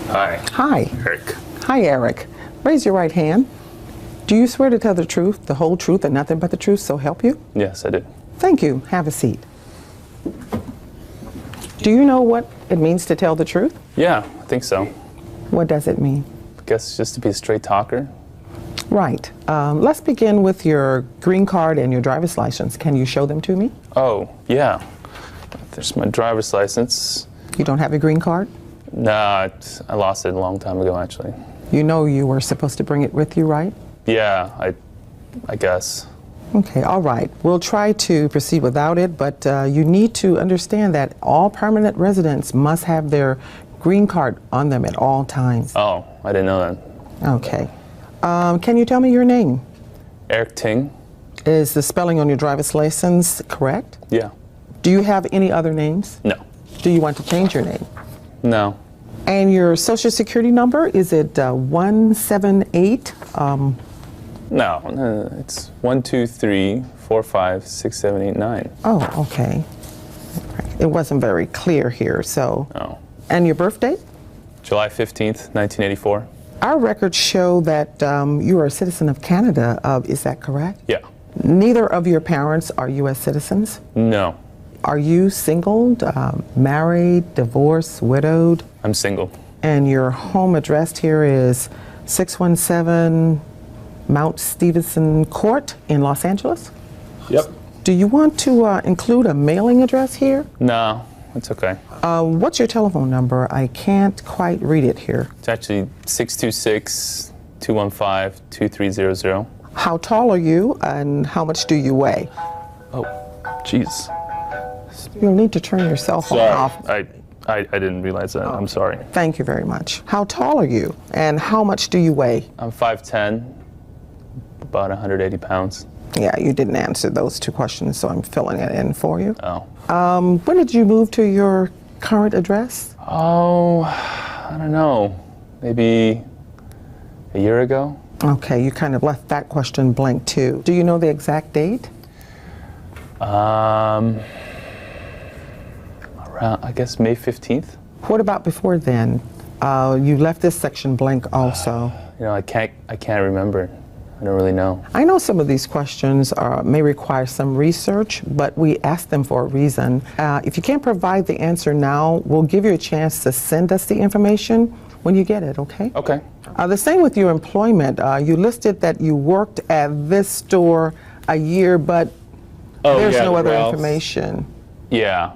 Hi. Hi. Eric. Hi, Eric. Raise your right hand. Do you swear to tell the truth, the whole truth, and nothing but the truth, so help you? Yes, I do. Thank you. Have a seat. Do you know what it means to tell the truth? Yeah, I think so. What does it mean? I guess just to be a straight talker. Right. Let's begin with your green card and your driver's license. Can you show them to me? Oh, yeah. There's my driver's license. You don't have a green card? Nah, I lost it a long time ago, actually. You know you were supposed to bring it with you, right? Yeah, I guess. Okay, all right. We'll try to proceed without it, but you need to understand that all permanent residents must have their green card on them at all times. Oh, I didn't know that. Okay. Can you tell me your name? Eric Ting? Is the spelling on your driver's license correct? Yeah. Do you have any other names? No. Do you want to change your name? No. And your social security number, is it 178? No, it's 1, 2, 3, 4, 5, 6, 7, 8, 9. Oh, okay. It wasn't very clear here, so. Oh. And your birth date? July 15th, 1984. Our records show that you are a citizen of Canada. Is that correct? Yeah. Neither of your parents are U.S. citizens? No. Are you single, married, divorced, widowed? I'm single. And your home address here is 617 Mount Stevenson Court in Los Angeles? Yep. Do you want to include a mailing address here? No, it's okay. What's your telephone number? I can't quite read it here. It's actually 626-215-2300. How tall are you and how much do you weigh? Oh, jeez. You'll need to turn your cell phone off. I didn't realize that. I'm sorry. Thank you very much. How tall are you and how much do you weigh? I'm 5'10", about 180 pounds. Yeah, you didn't answer those two questions, so I'm filling it in for you. Oh. When did you move to your current address? Oh, I don't know. Maybe a year ago? Okay, you kind of left that question blank too. Do you know the exact date? Around, I guess, May 15th. What about before then? You left this section blank also. You know, I can't remember. I don't really know. I know some of these questions may require some research, but we ask them for a reason. If you can't provide the answer now, we'll give you a chance to send us the information when you get it, okay? Okay. The same with your employment. You listed that you worked at this store a year, but there's no other information. Yeah,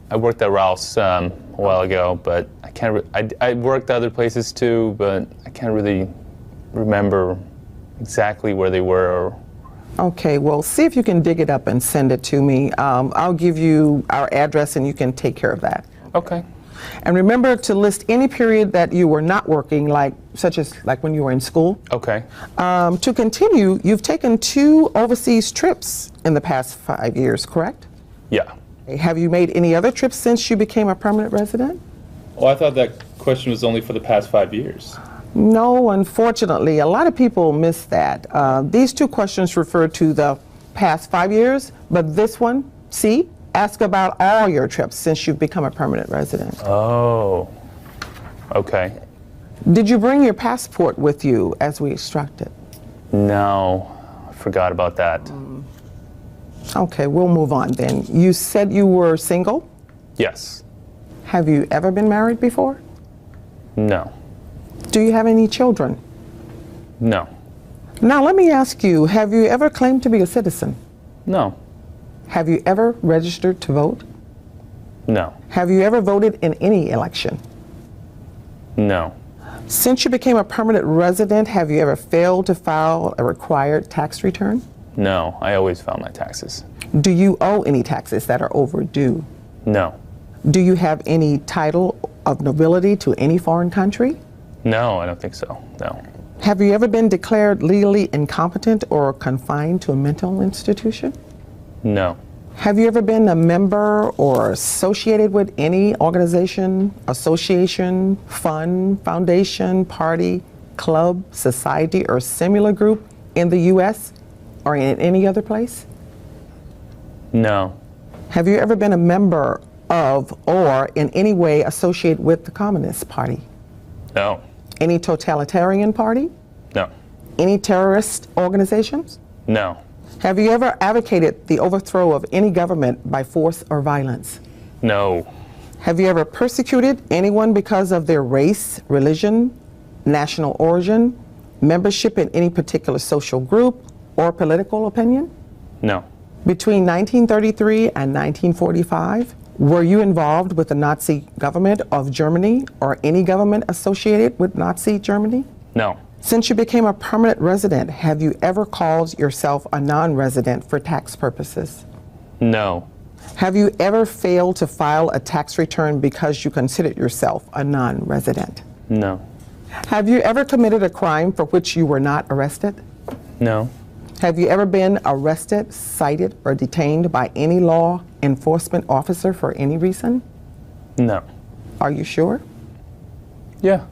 I worked at Ralph's a while ago, but I can't. I worked other places too, but I can't really remember exactly where they were. Okay, well, see if you can dig it up and send it to me. I'll give you our address and you can take care of that. Okay. And remember to list any period that you were not working, such as when you were in school. Okay. To continue, you've taken 2 overseas trips in the past 5 years, correct? Yeah. Have you made any other trips since you became a permanent resident? Well, I thought that question was only for the past 5 years. No, unfortunately. A lot of people miss that. These 2 questions refer to the past 5 years, but this one, see, ask about all your trips since you've become a permanent resident. Oh, okay. Did you bring your passport with you as we instructed? No, I forgot about that. Okay, we'll move on then. You said you were single? Yes. Have you ever been married before? No. Do you have any children? No. Now let me ask you, have you ever claimed to be a citizen? No. Have you ever registered to vote? No. Have you ever voted in any election? No. Since you became a permanent resident, have you ever failed to file a required tax return? No, I always file my taxes. Do you owe any taxes that are overdue? No. Do you have any title of nobility to any foreign country? No, I don't think so, no. Have you ever been declared legally incompetent or confined to a mental institution? No. Have you ever been a member or associated with any organization, association, fund, foundation, party, club, society, or similar group in the U.S. or in any other place? No. Have you ever been a member of or in any way associated with the Communist Party? No. Any totalitarian party? No. Any terrorist organizations? No. Have you ever advocated the overthrow of any government by force or violence? No. Have you ever persecuted anyone because of their race, religion, national origin, membership in any particular social group, or political opinion? No. Between 1933 and 1945, were you involved with the Nazi government of Germany or any government associated with Nazi Germany? No. Since you became a permanent resident, have you ever called yourself a non-resident for tax purposes? No. Have you ever failed to file a tax return because you considered yourself a non-resident? No. Have you ever committed a crime for which you were not arrested? No. Have you ever been arrested, cited, or detained by any law enforcement officer for any reason? No. Are you sure? Yeah.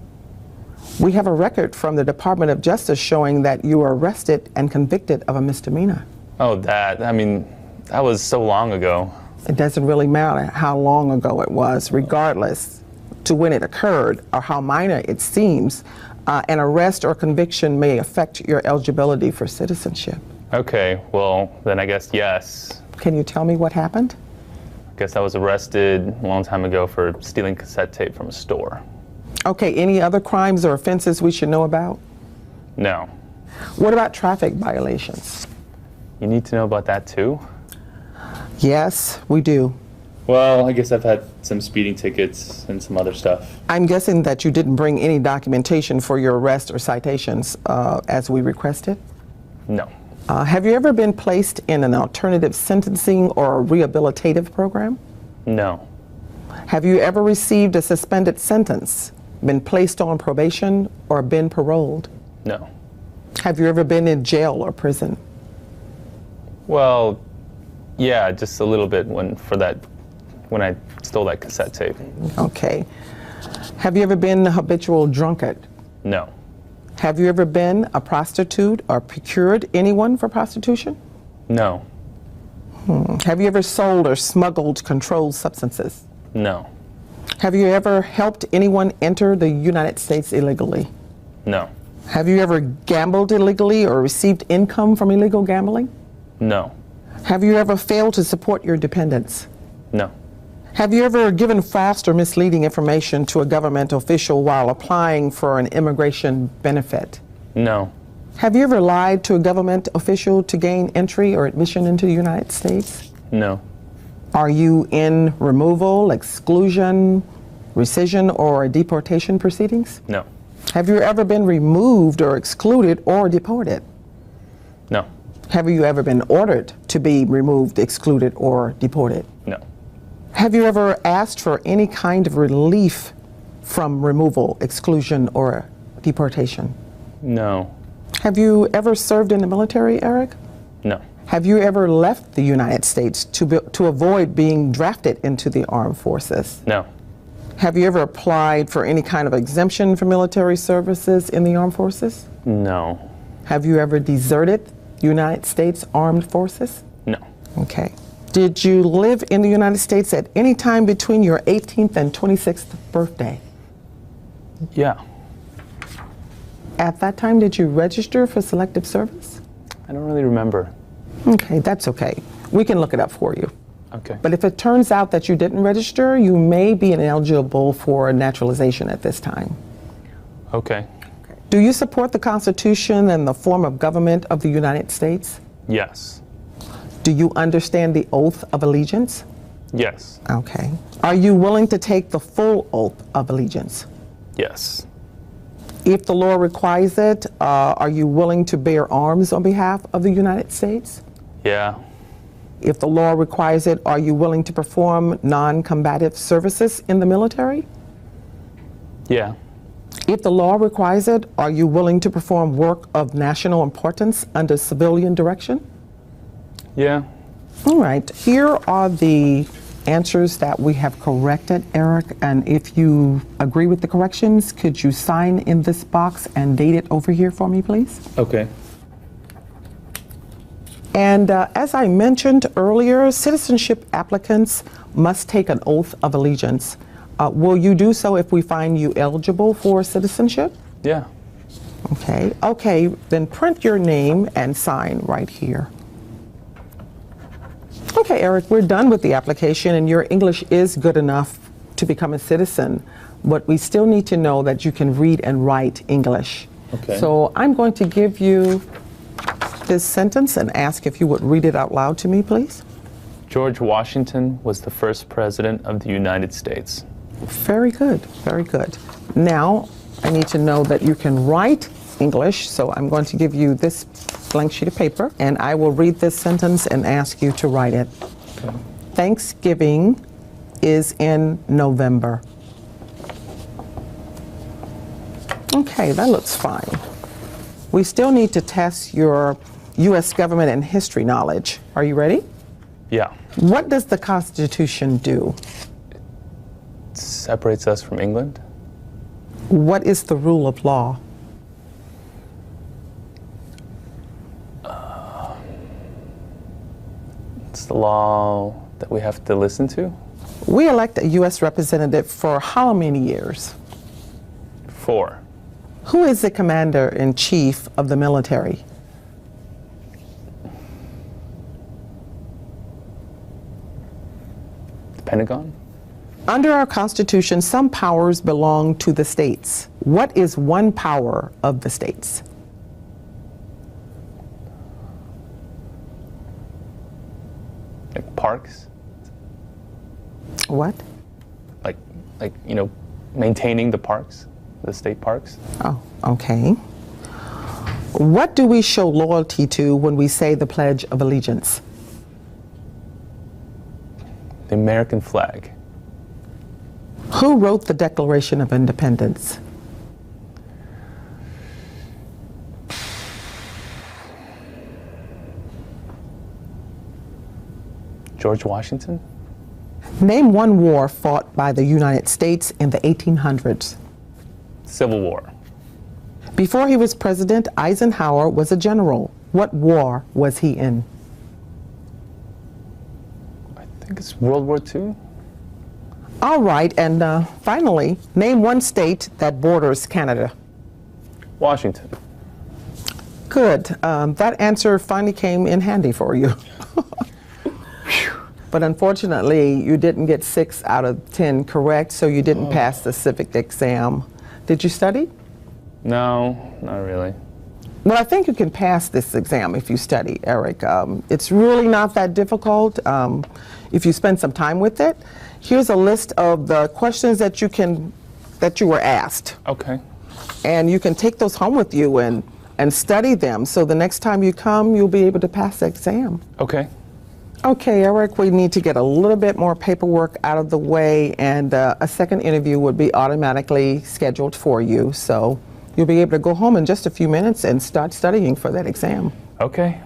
We have a record from the Department of Justice showing that you were arrested and convicted of a misdemeanor. Oh, that was so long ago. It doesn't really matter how long ago it was, regardless to when it occurred or how minor it seems. An arrest or conviction may affect your eligibility for citizenship. Okay, well, then I guess yes. Can you tell me what happened? I guess I was arrested a long time ago for stealing cassette tape from a store. Okay, any other crimes or offenses we should know about? No. What about traffic violations? You need to know about that too? Yes, we do. Well, I guess I've had some speeding tickets and some other stuff. I'm guessing that you didn't bring any documentation for your arrest or citations as we requested? No. Have you ever been placed in an alternative sentencing or rehabilitative program? No. Have you ever received a suspended sentence, been placed on probation, or been paroled? No. Have you ever been in jail or prison? Well, yeah, just a little bit when I stole that cassette tape. Okay. Have you ever been a habitual drunkard? No. Have you ever been a prostitute or procured anyone for prostitution? No. Have you ever sold or smuggled controlled substances? No. Have you ever helped anyone enter the United States illegally? No. Have you ever gambled illegally or received income from illegal gambling? No. Have you ever failed to support your dependents? No. Have you ever given false or misleading information to a government official while applying for an immigration benefit? No. Have you ever lied to a government official to gain entry or admission into the United States? No. Are you in removal, exclusion, rescission, or deportation proceedings? No. Have you ever been removed or excluded or deported? No. Have you ever been ordered to be removed, excluded, or deported? No. Have you ever asked for any kind of relief from removal, exclusion, or deportation? No. Have you ever served in the military, Eric? No. Have you ever left the United States to avoid being drafted into the armed forces? No. Have you ever applied for any kind of exemption for military services in the armed forces? No. Have you ever deserted United States Armed Forces? No. Okay. Did you live in the United States at any time between your 18th and 26th birthday? Yeah. At that time, did you register for selective service? I don't really remember. Okay, that's okay. We can look it up for you. Okay. But if it turns out that you didn't register, you may be ineligible for naturalization at this time. Okay. Do you support the Constitution and the form of government of the United States? Yes. Do you understand the oath of allegiance? Yes. Okay. Are you willing to take the full oath of allegiance? Yes. If the law requires it, are you willing to bear arms on behalf of the United States? Yeah. If the law requires it, are you willing to perform non-combative services in the military? Yeah. If the law requires it, are you willing to perform work of national importance under civilian direction? Yeah. All right. Here are the answers that we have corrected, Eric. And if you agree with the corrections, could you sign in this box and date it over here for me, please? Okay. And as I mentioned earlier, citizenship applicants must take an oath of allegiance. Will you do so if we find you eligible for citizenship? Yeah. Okay. Okay, then print your name and sign right here. Okay, Eric, we're done with the application, and your English is good enough to become a citizen, but we still need to know that you can read and write English. Okay. So I'm going to give you this sentence and ask if you would read it out loud to me, please. George Washington was the first president of the United States. Very good, very good. Now, I need to know that you can write English, so I'm going to give you this blank sheet of paper, and I will read this sentence and ask you to write it. Okay. Thanksgiving is in November. Okay, that looks fine. We still need to test your U.S. government and history knowledge. Are you ready? Yeah. What does the Constitution do? It separates us from England. What is the rule of law? It's the law that we have to listen to. We elect a U.S. representative for how many years? 4. Who is the commander-in-chief of the military? The Pentagon. Under our Constitution, some powers belong to the states. What is one power of the states? Like parks. What? Like, maintaining the parks, the state parks. Oh, okay. What do we show loyalty to when we say the Pledge of Allegiance? The American flag. Who wrote the Declaration of Independence? George Washington. Name one war fought by the United States in the 1800s. Civil War. Before he was president, Eisenhower was a general. What war was he in? I think it's World War II. All right, and finally, name one state that borders Canada. Washington. Good. That answer finally came in handy for you. But unfortunately, you didn't get 6 out of 10 correct, so you didn't pass the civic exam. Did you study? No, not really. Well, I think you can pass this exam if you study, Eric. It's really not that difficult if you spend some time with it. Here's a list of the questions that you were asked. Okay. And you can take those home with you and study them, so the next time you come, you'll be able to pass the exam. Okay. Okay, Eric, we need to get a little bit more paperwork out of the way, and a second interview would be automatically scheduled for you. So you'll be able to go home in just a few minutes and start studying for that exam. Okay.